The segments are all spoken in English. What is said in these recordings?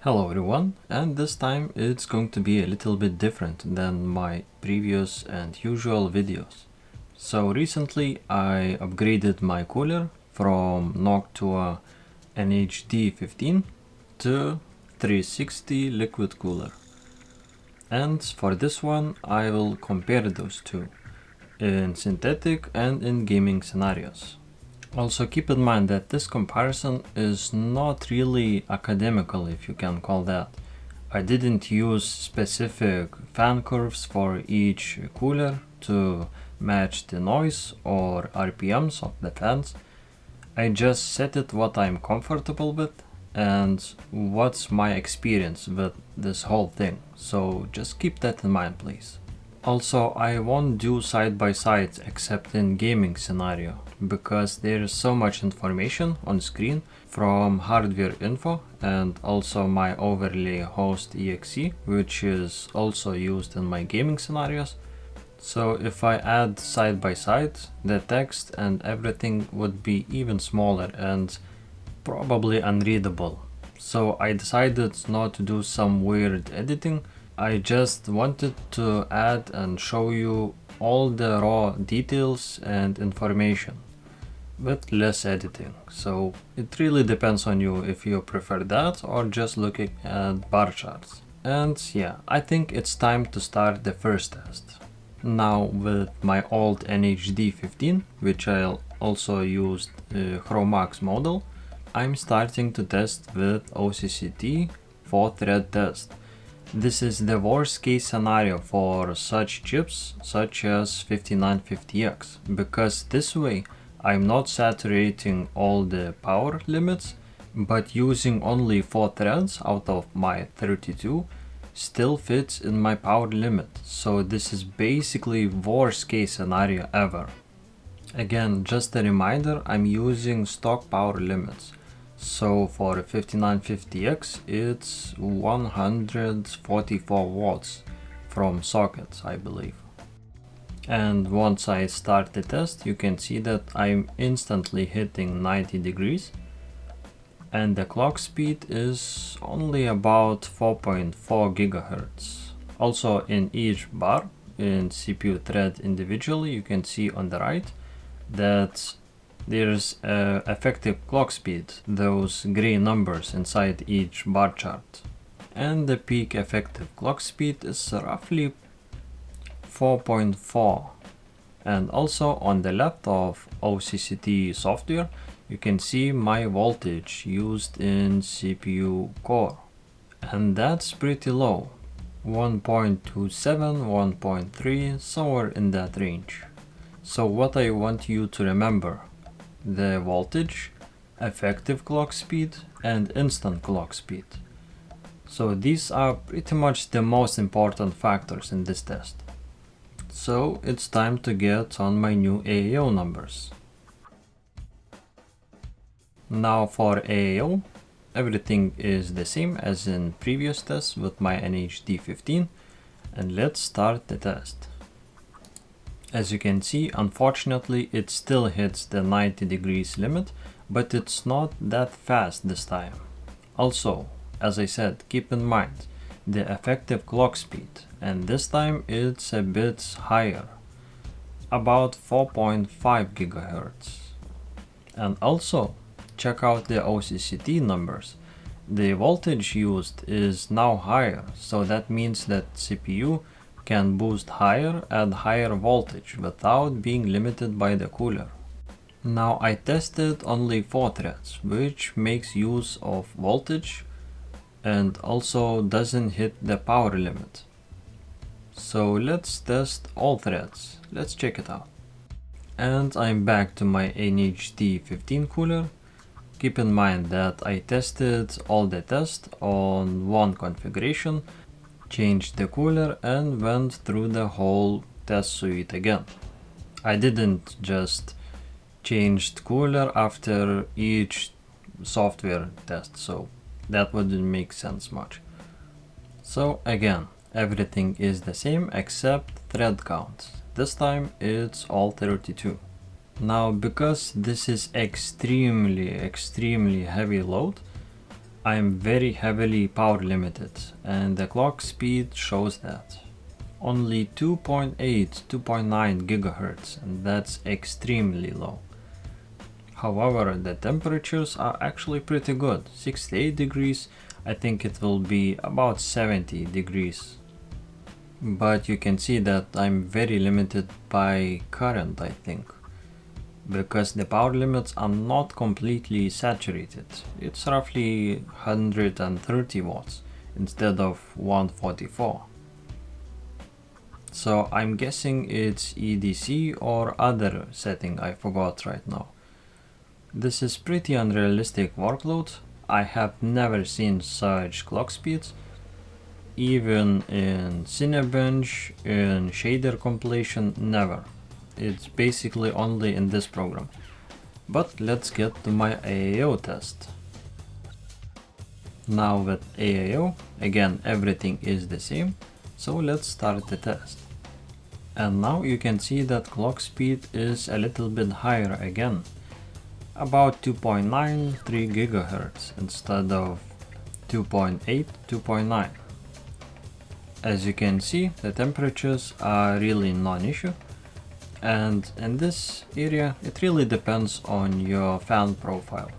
Hello everyone, and this time it's going to be a little bit different than my previous and usual videos. So recently I upgraded my cooler from NOCTUA NHD15 to 360 liquid cooler. And for this one I will compare those two in synthetic and in gaming scenarios. Also keep in mind that this comparison is not really academical, if you can call that. I didn't use specific fan curves for each cooler to match the noise or RPMs of the fans. I just set it what I'm comfortable with and what's my experience with this whole thing, so just keep that in mind please. Also, I won't do side-by-sides except in gaming scenario, because there is so much information on screen from hardware info and also my overlay host exe, which is also used in my gaming scenarios. So if I add side-by-side, the text and everything would be even smaller and probably unreadable. So I decided not to do some weird editing. I just wanted to add and show you all the raw details and information with less editing. So it really depends on you if you prefer that or just looking at bar charts. And yeah, I think it's time to start the first test. Now with my old NHD15, which I also used Chromax model, I'm starting to test with OCCT 4-thread test. This is the worst case scenario for such chips such as 5950X, because this way I'm not saturating all the power limits, but using only 4 threads out of my 32 still fits in my power limit. So this is basically worst case scenario ever. Again, just a reminder, I'm using stock power limits. So for 5950X it's 144 watts from sockets, I believe. And once I start the test, you can see that I'm instantly hitting 90 degrees and the clock speed is only about 4.4 GHz. Also in each bar, in CPU thread individually, you can see on the right that there's effective clock speed, those gray numbers inside each bar chart. And the peak effective clock speed is roughly 4.4. And also on the left of OCCT software, you can see my voltage used in CPU core. And that's pretty low. 1.27, 1.3, somewhere in that range. So what I want you to remember: the voltage, effective clock speed, and instant clock speed. So these are pretty much the most important factors in this test. So it's time to get on my new AIO numbers. Now for AIO, everything is the same as in previous tests with my NHD15, and let's start the test. As you can see, unfortunately it still hits the 90 degrees limit, but it's not that fast this time. Also, as I said, keep in mind the effective clock speed, and this time it's a bit higher, about 4.5 GHz. And also, check out the OCCT numbers. The voltage used is now higher, so that means that CPU can boost higher at higher voltage without being limited by the cooler. Now I tested only 4 threads, which makes use of voltage and also doesn't hit the power limit. So let's test all threads. Let's check it out. And I'm back to my NHD15 cooler. Keep in mind that I tested all the tests on one configuration, changed the cooler and went through the whole test suite again. I didn't just change cooler after each software test, so that wouldn't make sense much. So again, everything is the same except thread count. This time it's all 32. Now because this is extremely heavy load, I'm very heavily power limited and the clock speed shows that. Only 2.8, 2.9 GHz, and that's extremely low. However, the temperatures are actually pretty good. 68 degrees, I think it will be about 70 degrees. But you can see that I'm very limited by current, I think. Because the power limits are not completely saturated. It's roughly 130 watts instead of 144. So I'm guessing it's EDC or other setting I forgot right now. This is pretty unrealistic workload. I have never seen such clock speeds. Even in Cinebench, in shader compilation, never. It's basically only in this program. But let's get to my AIO test. Now with AIO, again everything is the same, so let's start the test. And now you can see that clock speed is a little bit higher again. About 2.9, 3 GHz instead of 2.8, 2.9. As you can see, the temperatures are really non-issue. And in this area, it really depends on your fan profile.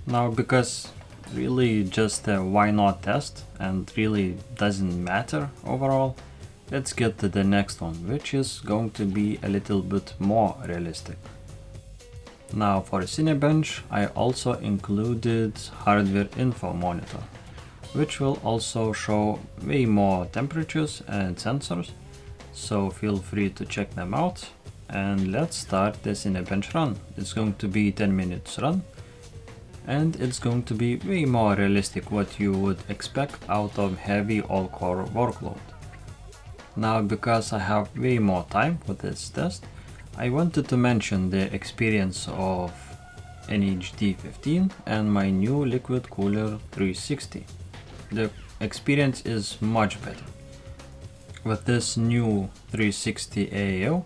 Now, because really just a why not test and really doesn't matter overall, let's get to the next one, which is going to be a little bit more realistic. Now for Cinebench, I also included hardware info monitor, which will also show way more temperatures and sensors, so feel free to check them out. And let's start the Cinebench run. It's going to be 10 minutes run, and it's going to be way more realistic what you would expect out of heavy all-core workload. Now, because I have way more time for this test, I wanted to mention the experience of D15 and my new liquid cooler 360. The experience is much better. With this new 360 AIO,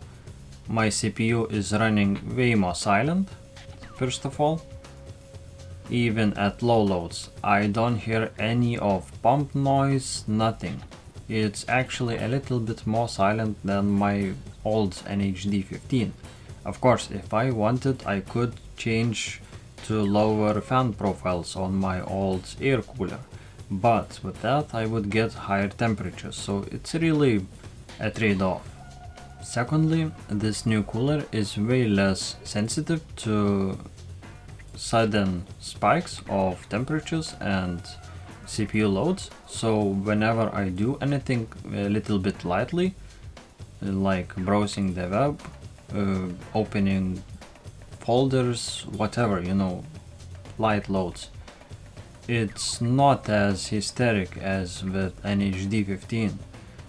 my CPU is running way more silent. First of all, even at low loads, I don't hear any of pump noise, nothing. It's actually a little bit more silent than my old D15. Of course, if I wanted, I could change to lower fan profiles on my old air cooler, but with that I would get higher temperatures, so it's really a trade-off. Secondly, this new cooler is way less sensitive to sudden spikes of temperatures and CPU loads, so whenever I do anything a little bit lightly, like browsing the web, opening folders, whatever, you know, light loads, it's not as hysteric as with D15.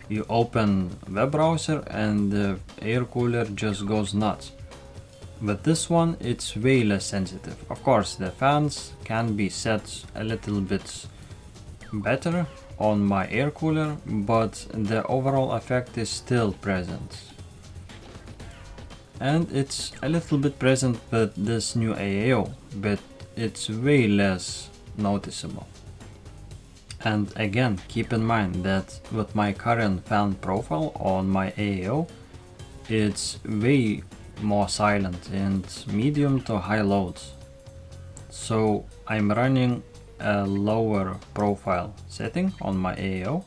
You open web browser and the air cooler just goes nuts. With this one, it's way less sensitive. Of course, the fans can be set a little bit better on my air cooler, but the overall effect is still present. And it's a little bit present with this new AIO, but it's way less noticeable. And again, keep in mind that with my current fan profile on my AIO, it's way more silent in medium to high loads. So I'm running a lower profile setting on my AIO.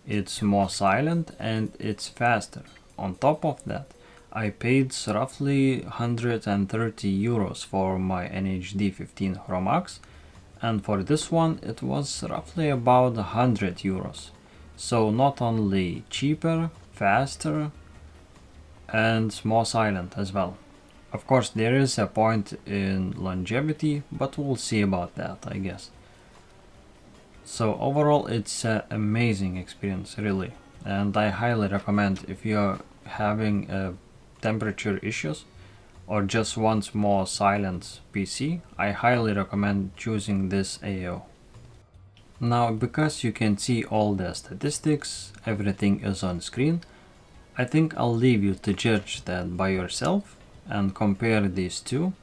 It's more silent and it's faster. On top of that, I paid roughly 130 euros for my D15 Chromax, and for this one it was roughly about 100 euros. So not only cheaper, faster, and more silent as well. Of course, there is a point in longevity, but we'll see about that, I guess. So overall, it's an amazing experience, really, and I highly recommend if you're having temperature issues or just want more silent PC, I highly recommend choosing this AIO. Now, because you can see all the statistics, everything is on screen, I think I'll leave you to judge that by yourself and compare these two.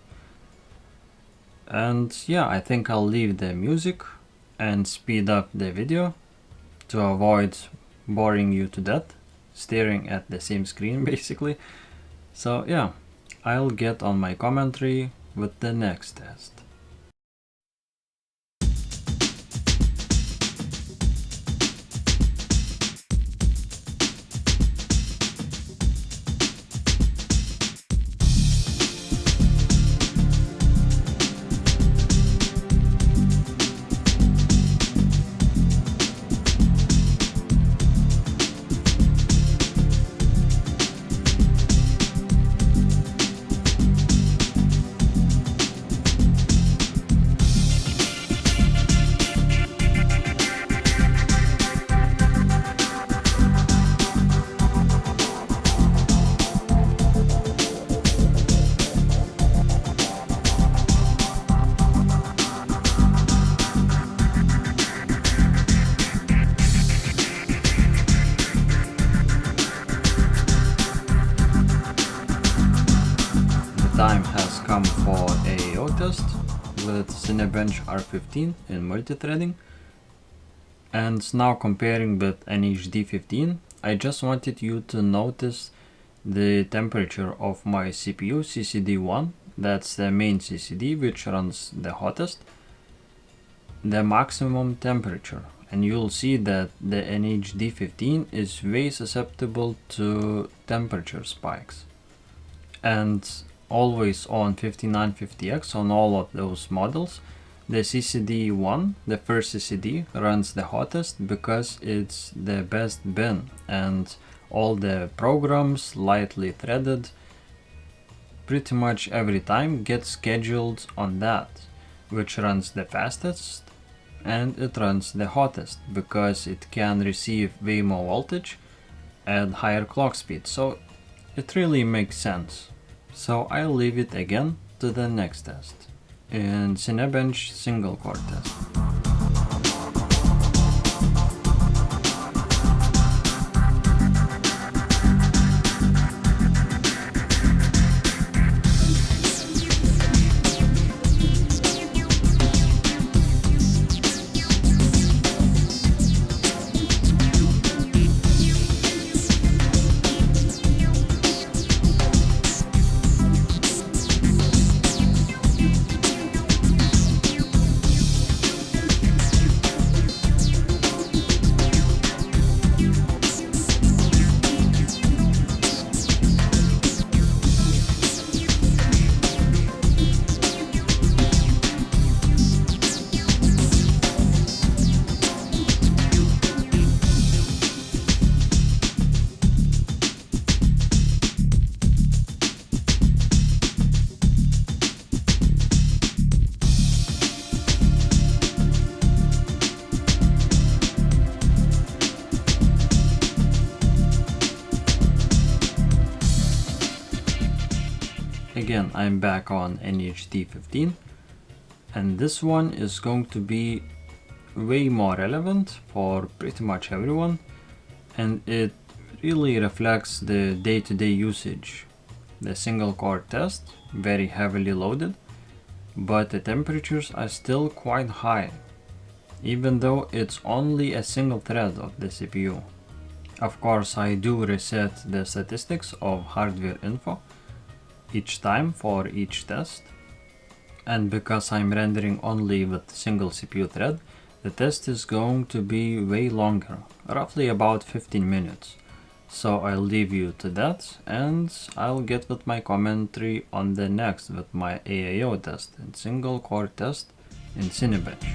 And yeah, I think I'll leave the music and speed up the video to avoid boring you to death, staring at the same screen basically. So yeah, I'll get on my commentary with the next test. Time has come for AIO test with Cinebench R15 in multithreading, and now comparing with D15, I just wanted you to notice the temperature of my CPU CCD1, that's the main CCD which runs the hottest, the maximum temperature, and you'll see that the D15 is way susceptible to temperature spikes. And always on 5950X on all of those models, the CCD1, the first CCD, runs the hottest because it's the best bin and all the programs lightly threaded pretty much every time get scheduled on that, which runs the fastest and it runs the hottest because it can receive way more voltage at higher clock speed. So it really makes sense. So I'll leave it again to the next test, in Cinebench single core test. Again, I'm back on D15, and this one is going to be way more relevant for pretty much everyone, and it really reflects the day-to-day usage. The single core test, very heavily loaded, but the temperatures are still quite high, even though it's only a single thread of the CPU. Of course, I do reset the statistics of hardware info each time for each test, and because I'm rendering only with single CPU thread, the test is going to be way longer, roughly about 15 minutes. So I'll leave you to that, and I'll get with my commentary on the next with my AIO test and single core test in Cinebench.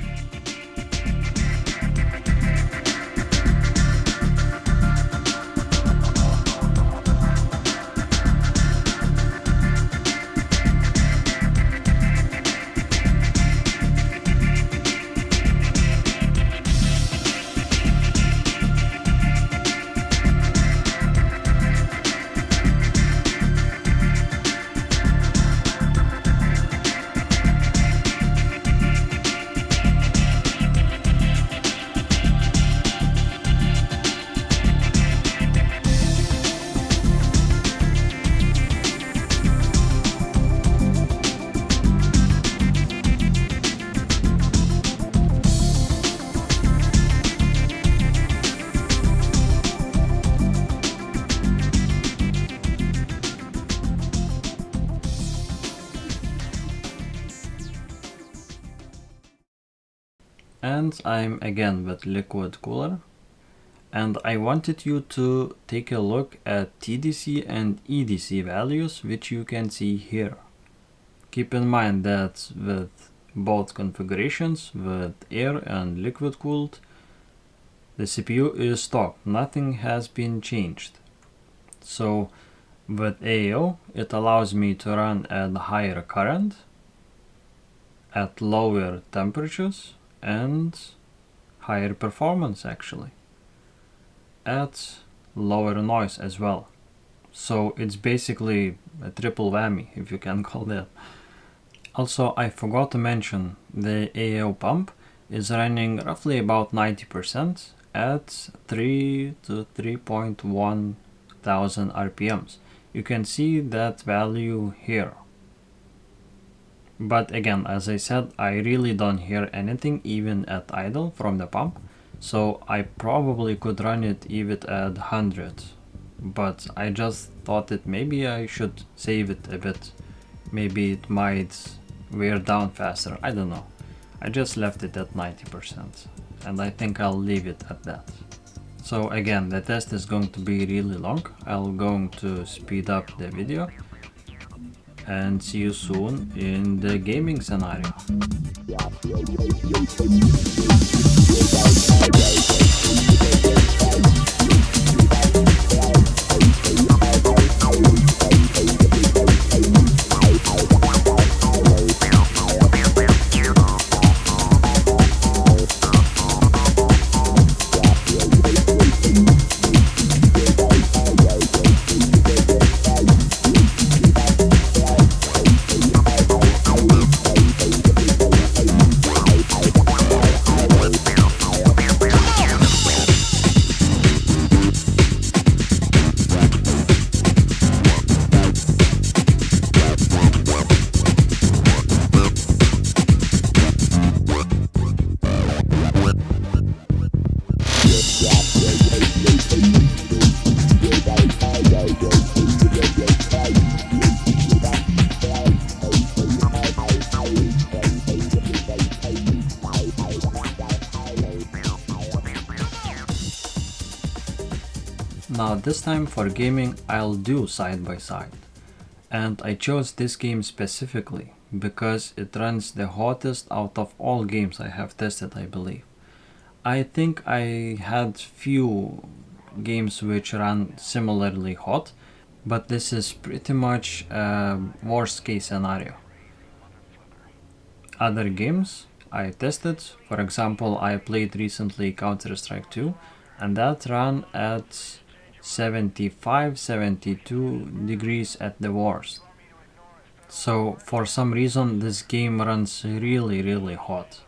and I'm again with liquid cooler. And I wanted you to take a look at TDC and EDC values, which you can see here. Keep in mind that with both configurations, with air and liquid cooled, the CPU is stock, nothing has been changed. So with AIO, it allows me to run at higher current, at lower temperatures, and higher performance actually, at lower noise as well. So it's basically a triple whammy, if you can call that. Also, I forgot to mention the AIO pump is running roughly about 90% at 3 to 3.1 thousand RPMs. You can see that value here. But again, as I said, I really don't hear anything even at idle from the pump. So I probably could run it even at 100. But I just thought that maybe I should save it a bit. Maybe it might wear down faster, I don't know. I just left it at 90% and I think I'll leave it at that. So again, the test is going to be really long. I'm going to speed up the video and see you soon in the gaming scenario. Now this time for gaming I'll do side by side, and I chose this game specifically because it runs the hottest out of all games I have tested, I believe. I think I had few games which run similarly hot, but this is pretty much a worst case scenario. Other games I tested, for example, I played recently Counter-Strike 2 and that ran at 75-72 degrees at the worst. So for some reason this game runs really hot,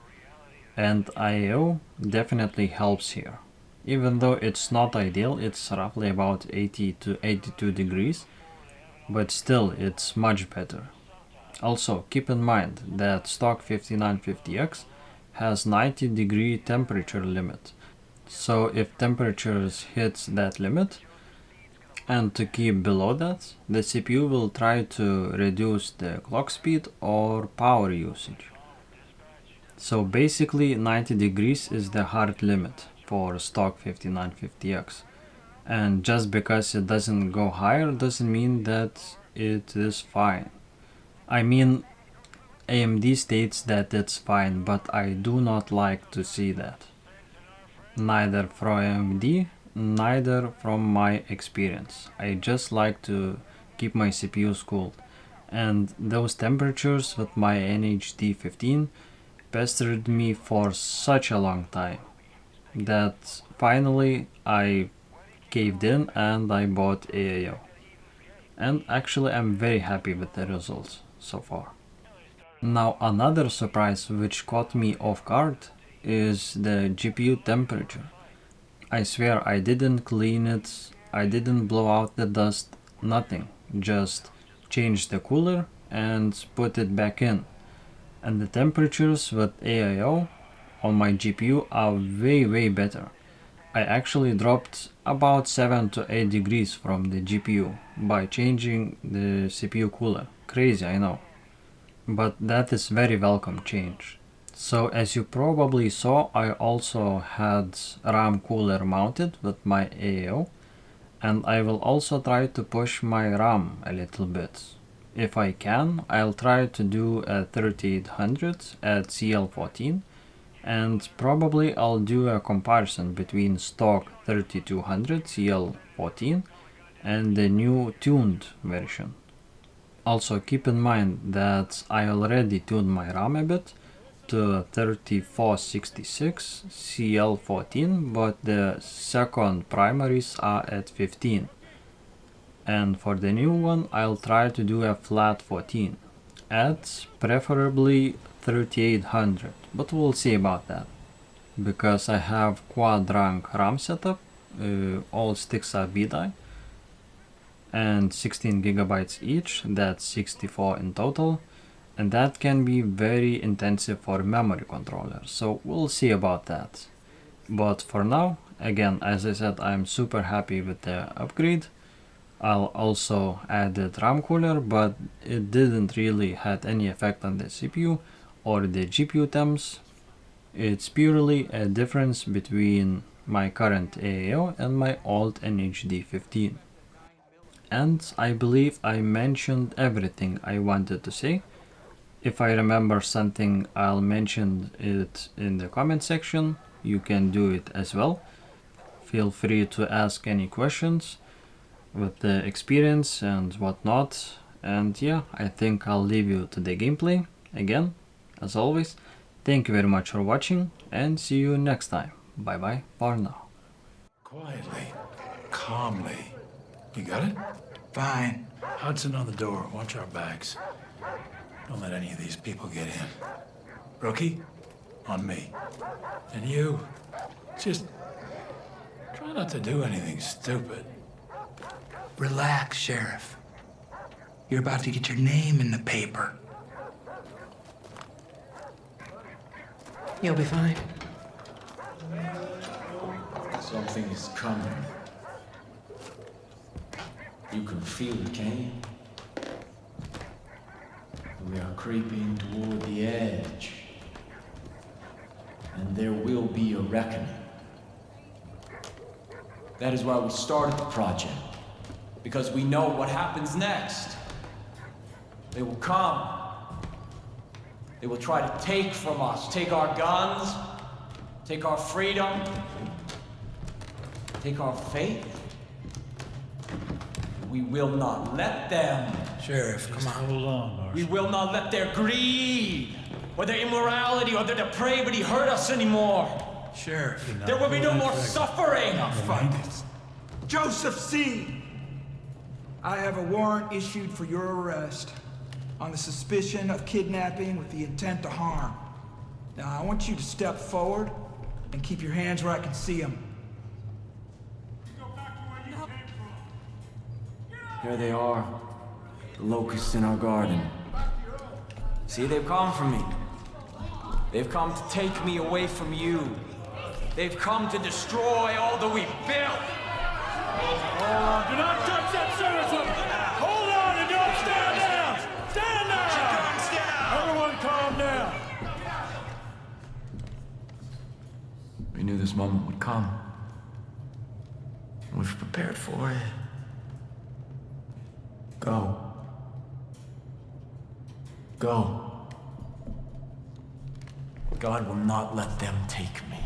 and AIO definitely helps here. Even though it's not ideal, it's roughly about 80 to 82 degrees, but still it's much better. Also keep in mind that stock 5950X has 90 degree temperature limit. So if temperatures hits that limit, and to keep below that, the CPU will try to reduce the clock speed or power usage. So basically 90 degrees is the hard limit for stock 5950X. And just because it doesn't go higher doesn't mean that it is fine. I mean, AMD states that it's fine, but I do not like to see that. Neither from AMD, neither from my experience. I just like to keep my CPUs cooled. And those temperatures with my D15 pestered me for such a long time that finally I caved in and I bought AIO. And actually I'm very happy with the results so far. Now another surprise which caught me off guard is the GPU temperature. I swear I didn't clean it, I didn't blow out the dust, nothing. Just changed the cooler and put it back in. And the temperatures with AIO on my GPU are way better. I actually dropped about 7 to 8 degrees from the GPU by changing the CPU cooler. Crazy, I know. But that is very welcome change. So as you probably saw, I also had RAM cooler mounted with my AIO, and I will also try to push my RAM a little bit. If I can, I'll try to do a 3800 at CL14, and probably I'll do a comparison between stock 3200 CL14 and the new tuned version. Also keep in mind that I already tuned my RAM a bit to 3466 CL14, but the second primaries are at 15. And for the new one, I'll try to do a flat 14 at preferably 3800, but we'll see about that. Because I have quad rank RAM setup, all sticks are VDDI, and 16 gigabytes each, that's 64 in total, and that can be very intensive for memory controllers, so we'll see about that. But for now, again, as I said, I'm super happy with the upgrade. I'll also added RAM cooler, but it didn't really had any effect on the CPU or the GPU temps. It's purely a difference between my current AIO and my old NHD 15. And I believe I mentioned everything I wanted to say. If I remember something, I'll mention it in the comment section. You can do it as well. Feel free to ask any questions with the experience and whatnot. And yeah, I think I'll leave you to the gameplay. Again, as always, thank you very much for watching and see you next time. Bye bye for now. Quietly, calmly. You got it? Fine. Hudson on the door. Watch our backs. Don't let any of these people get in. Rookie, on me. And you, just try not to do anything stupid. Relax, Sheriff. You're about to get your name in the paper. You'll be fine. Something is coming. You can feel it, can you? We are creeping toward the edge. And there will be a reckoning. That is why we started the project. Because we know what happens next. They will come. They will try to take from us. Take our guns. Take our freedom. Take our faith. We will not let them. Sheriff, come on. Hold on, Marshal. We will not let their greed, or their immorality, or their depravity hurt us anymore. Sheriff. There will be no more suffering. Fuck this. Joseph C. I have a warrant issued for your arrest on the suspicion of kidnapping with the intent to harm. Now, I want you to step forward and keep your hands where I can see them. Here they are, the locusts in our garden. See, they've come for me. They've come to take me away from you. They've come to destroy all that we've built. Hold on. Do not touch that citizen! Hold on and don't stand down! Stand down! Everyone calm down! We knew this moment would come. We've prepared for it. Go. Go. God will not let them take me.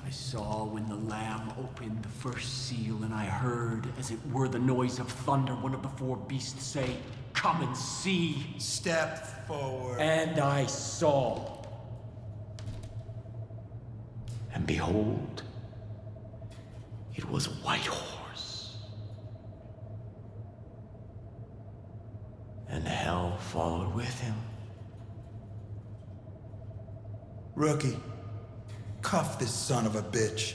I saw when the Lamb opened the first seal, and I heard, as it were the noise of thunder, one of the four beasts say, "Come and see." Step forward. And I saw. And behold, it was a white horse. And hell followed with him. Rookie, cuff this son of a bitch.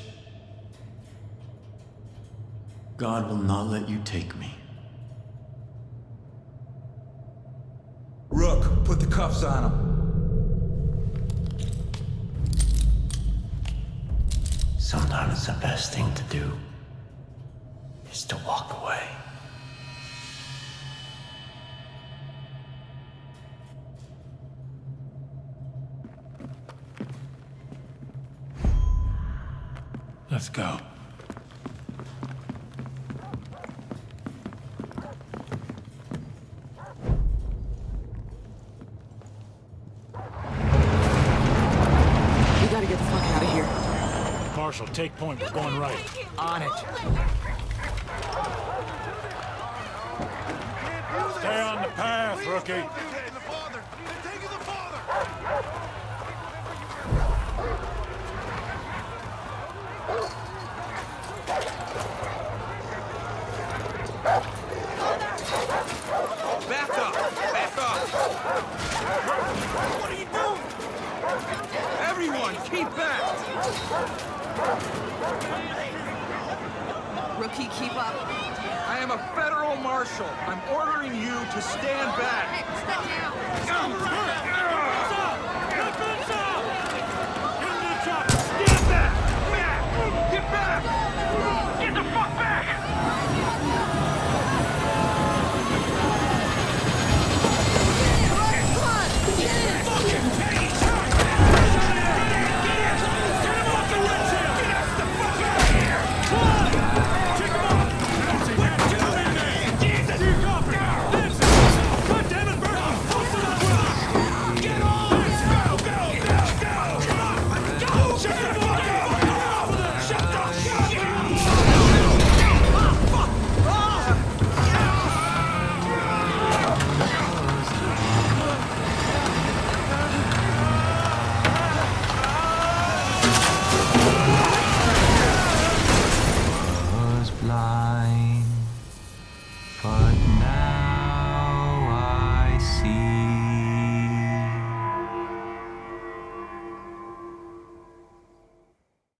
God will not let you take me. Rook, put the cuffs on him. Sometimes the best thing to do is to walk away. Let's go. We gotta get the fuck out of here. Marshall, take point. We're going right. On it. Stay on the path, rookie. Back up! Back up! What are you doing? Everyone, keep back! Rookie, keep up. I am a federal marshal. I'm ordering you to stand back. Step down.